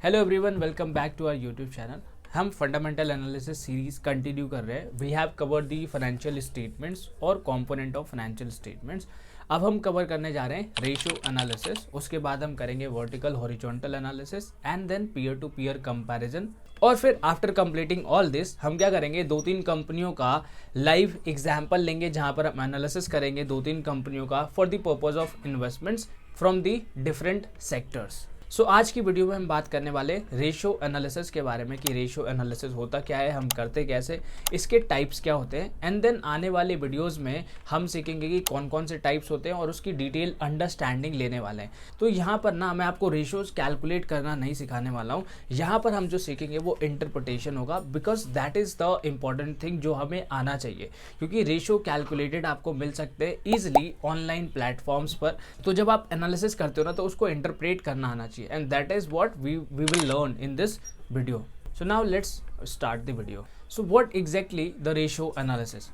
Hello everyone, welcome back to our YouTube channel. हम fundamental analysis series continue कर रहे हैं। We have covered the financial statements और component of financial statements. अब हम cover करने जा रहे हैं रेशियो एनालिसिस, उसके बाद हम करेंगे vertical horizontal analysis and then peer to peer comparison. और फिर आफ्टर कंप्लीटिंग ऑल दिस हम क्या करेंगे, 2-3 कंपनियों का लाइव एग्जाम्पल लेंगे जहां पर हम एनालिसिस करेंगे 2-3 कंपनियों का for the purpose of investments from the different sectors. So आज की वीडियो में हम बात करने वाले रेशियो एनालिसिस के बारे में कि रेशियो एनालिसिस होता क्या है, हम करते कैसे, इसके टाइप्स क्या होते हैं। एंड देन आने वाले वीडियोस में हम सीखेंगे कि कौन कौन से टाइप्स होते हैं और उसकी डिटेल अंडरस्टैंडिंग लेने वाले हैं। तो यहाँ पर ना मैं आपको रेशियोज कैलकुलेट करना नहीं सिखाने वाला हूँ। यहाँ पर हम जो सीखेंगे वो इंटरप्रिटेशन होगा, because that is the important thing जो हमें आना चाहिए, क्योंकि रेशियो कैलकुलेटेड आपको मिल सकते हैं ईजिली ऑनलाइन प्लेटफॉर्म्स पर। तो जब आप एनालिसिस करते हो ना, तो उसको इंटरप्रेट करना आना चाहिए, and that is what we will learn in this video. So now let's start the video. So what exactly the ratio analysis?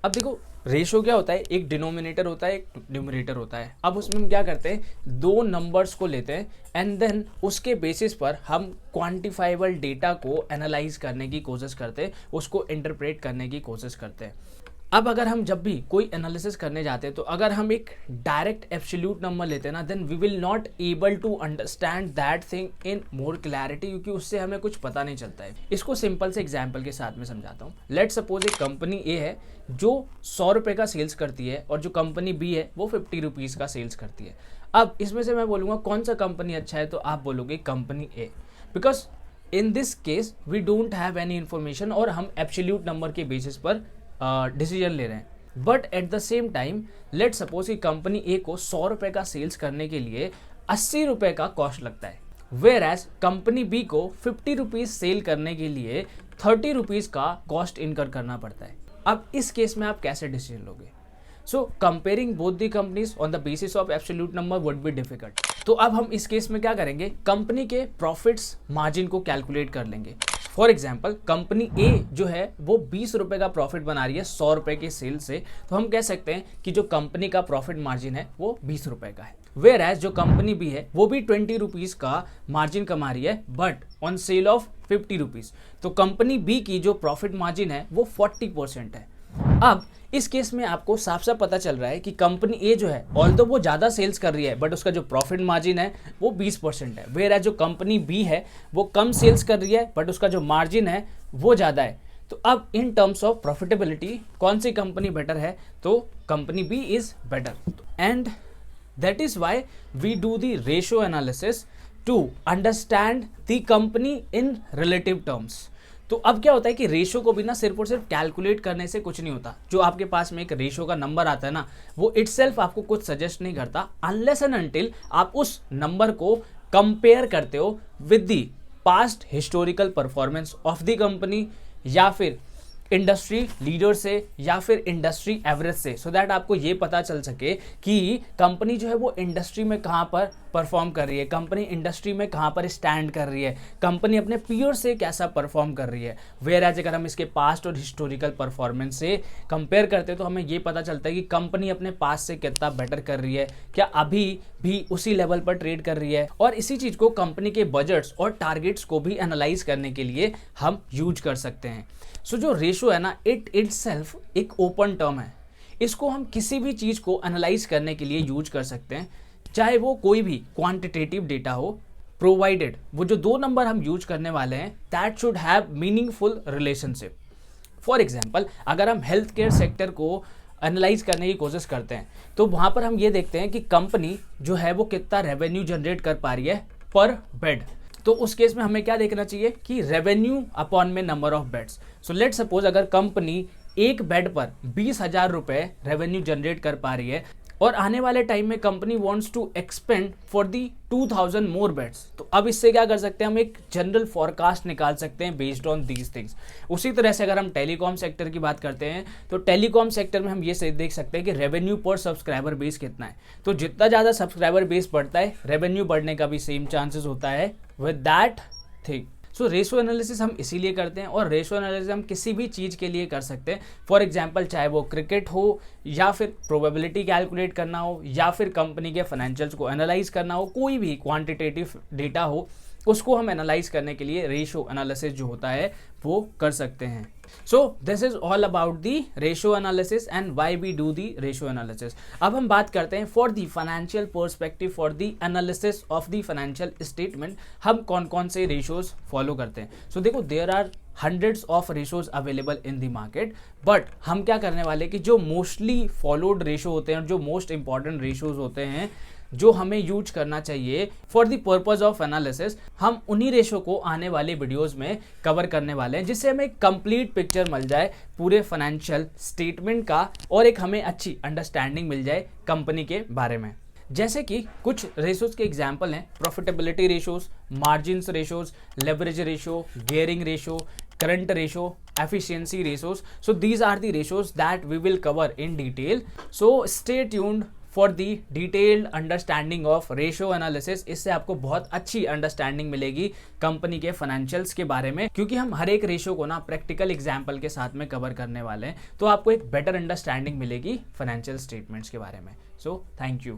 अब देखो, रेशियो क्या होता है, एक डिनोमिनेटर होता है, एक न्यूमरेटर होता है। अब उसमें हम क्या करते हैं, दो नंबर्स को लेते हैं एंड देन उसके बेसिस पर हम क्वांटिफाइबल डेटा को एनालाइज करने की कोशिश करते हैं, उसको इंटरप्रेट करने की कोशिश करते हैं। अब अगर हम जब भी कोई एनालिसिस करने जाते हैं, तो अगर हम एक डायरेक्ट एब्सोल्यूट नंबर लेते हैं ना, then we will not able to understand that thing in more clarity, क्योंकि उससे हमें कुछ पता नहीं चलता है। इसको सिंपल से एग्जांपल के साथ में समझाता हूँ। लेट्स सपोज एक कंपनी ए है जो 100 रुपये का सेल्स करती है और जो कंपनी बी है वो 50 रुपीज़ का सेल्स करती है। अब इसमें से मैं बोलूँगा कौन सा कंपनी अच्छा है, तो आप बोलोगे company A, because in this case we don't have any information और हम एब्सोल्यूट नंबर के बेसिस पर डिसीजन ले रहे हैं। But at the same time let suppose कि कंपनी ए को 100 रुपये का सेल्स करने के लिए 80 रुपये का कॉस्ट लगता है, वेयर एज कंपनी बी को 50 रुपीज़ सेल करने के लिए 30 रुपीज़ का कॉस्ट इनकर करना पड़ता है। अब इस केस में आप कैसे डिसीजन लोगे? सो comparing both the companies on the basis of absolute number would be difficult. तो अब हम इस केस में क्या करेंगे, कंपनी के प्रॉफिट्स मार्जिन को कैलकुलेट कर लेंगे। फॉर एग्जाम्पल कंपनी ए जो है वो 20 रुपये का प्रॉफिट बना रही है 100 रुपये के सेल से, तो हम कह सकते हैं कि जो कंपनी का प्रॉफिट मार्जिन है वो 20 रुपये का है। वेयर एज जो कंपनी बी है वो भी 20 रुपीज़ का मार्जिन कमा रही है, but on sale of 50 rupees, तो कंपनी बी की जो प्रॉफिट मार्जिन है वो 40% है। अब इस केस में आपको साफ साफ पता चल रहा है कि कंपनी ए जो है ऑल्दो वो ज़्यादा सेल्स कर रही है, बट उसका जो प्रॉफिट मार्जिन है वो 20% है। वेयर एज जो कंपनी बी है वो कम सेल्स कर रही है, बट उसका जो मार्जिन है वो ज़्यादा है। तो अब इन टर्म्स ऑफ प्रॉफिटेबिलिटी कौन सी कंपनी बेटर है, तो company B is better. And that is why we do the ratio analysis to understand the company in relative terms. तो अब क्या होता है कि रेशियो को भी ना सिर्फ और सिर्फ कैलकुलेट करने से कुछ नहीं होता। जो आपके पास में एक रेशियो का नंबर आता है ना, वो इटसेल्फ आपको कुछ सजेस्ट नहीं करता अनलेस एंड अनटिल आप उस नंबर को कंपेयर करते हो with the past historical performance of the company, या फिर इंडस्ट्री लीडर से, या फिर इंडस्ट्री एवरेज से, सो दैट आपको ये पता चल सके कि कंपनी जो है वो इंडस्ट्री में कहाँ पर परफॉर्म कर रही है, कंपनी इंडस्ट्री में कहाँ पर स्टैंड कर रही है, कंपनी अपने पीयर से कैसा परफॉर्म कर रही है। वेयर एज अगर हम इसके पास्ट और हिस्टोरिकल परफॉर्मेंस से कंपेयर करते हैं तो हमें ये पता चलता है कि कंपनी अपने पास्ट से कितना बेटर कर रही है, क्या अभी भी उसी लेवल पर ट्रेड कर रही है। और इसी चीज़ को कंपनी के बजट्स और टारगेट्स को भी एनालाइज करने के लिए हम यूज कर सकते हैं। सो जो रेशियो है ना, इट इटसेल्फ एक ओपन टर्म है। इसको हम किसी भी चीज़ को एनालाइज करने के लिए यूज कर सकते हैं, चाहे वो कोई भी क्वांटिटेटिव डेटा हो, प्रोवाइडेड वो जो दो नंबर हम यूज करने वाले हैं that should have meaningful relationship. For example अगर हम हेल्थ केयर सेक्टर को एनालाइज करने की कोशिश करते हैं, तो वहाँ पर हम ये देखते हैं कि कंपनी जो है वो कितना रेवेन्यू जनरेट कर पा रही है पर बेड। तो उस केस में हमें क्या देखना चाहिए कि रेवेन्यू अपॉन में number of beds. So let suppose अगर कंपनी एक बेड पर 20,000 रुपये रेवेन्यू जनरेट कर पा रही है और आने वाले टाइम में company wants to expand for the 2000 more beds, तो अब इससे क्या कर सकते हैं, हम एक जनरल फॉरकास्ट निकाल सकते हैं बेस्ड ऑन दीज थिंग्स। उसी तरह से अगर हम टेलीकॉम सेक्टर की बात करते हैं, तो टेलीकॉम सेक्टर में हम ये देख सकते हैं कि रेवेन्यू पर सब्सक्राइबर बेस कितना है। तो जितना ज़्यादा सब्सक्राइबर बेस बढ़ता है, रेवेन्यू बढ़ने का भी सेम चांसेस होता है with that thing. So ratio analysis हम इसीलिए करते हैं, और रेशियो एनालिसिस हम किसी भी चीज़ के लिए कर सकते हैं। फॉर एग्जांपल चाहे वो क्रिकेट हो, या फिर प्रोबेबिलिटी कैलकुलेट करना हो, या फिर कंपनी के फाइनेंशियल्स को एनालाइज करना हो, कोई भी क्वांटिटेटिव डेटा हो, उसको हम एनालाइज करने के लिए रेशियो एनालिसिस जो होता है वो कर सकते हैं। So this is all about the ratio analysis and why we do the ratio analysis. अब हम बात करते हैं for the financial perspective, for the analysis of the financial statement हम कौन कौन से रेशियोज फॉलो करते हैं। सो देखो, there are hundreds of ratios available in the market, but हम क्या करने वाले कि जो मोस्टली फॉलोड रेशियो होते हैं, जो मोस्ट इंपॉर्टेंट रेशियोज होते हैं जो हमें यूज करना चाहिए for the purpose of analysis, हम उन्हीं रेशो को आने वाले वीडियोस में कवर करने वाले हैं, जिससे हमें कंप्लीट पिक्चर मिल जाए पूरे फाइनेंशियल स्टेटमेंट का और एक हमें अच्छी अंडरस्टैंडिंग मिल जाए कंपनी के बारे में। जैसे कि कुछ रेशोज के एग्जाम्पल हैं profitability ratios, margins ratios, leverage ratio, gearing ratio, current ratio, efficiency ratios. So these are the ratios that we will cover in detail. So stay tuned for the detailed understanding of ratio analysis. इससे आपको बहुत अच्छी understanding मिलेगी company के financials के बारे में, क्योंकि हम हर एक रेशियो को ना प्रैक्टिकल एग्जाम्पल के साथ में कवर करने वाले हैं, तो आपको एक बेटर अंडरस्टैंडिंग मिलेगी फाइनेंशियल स्टेटमेंट्स के बारे में। So thank you.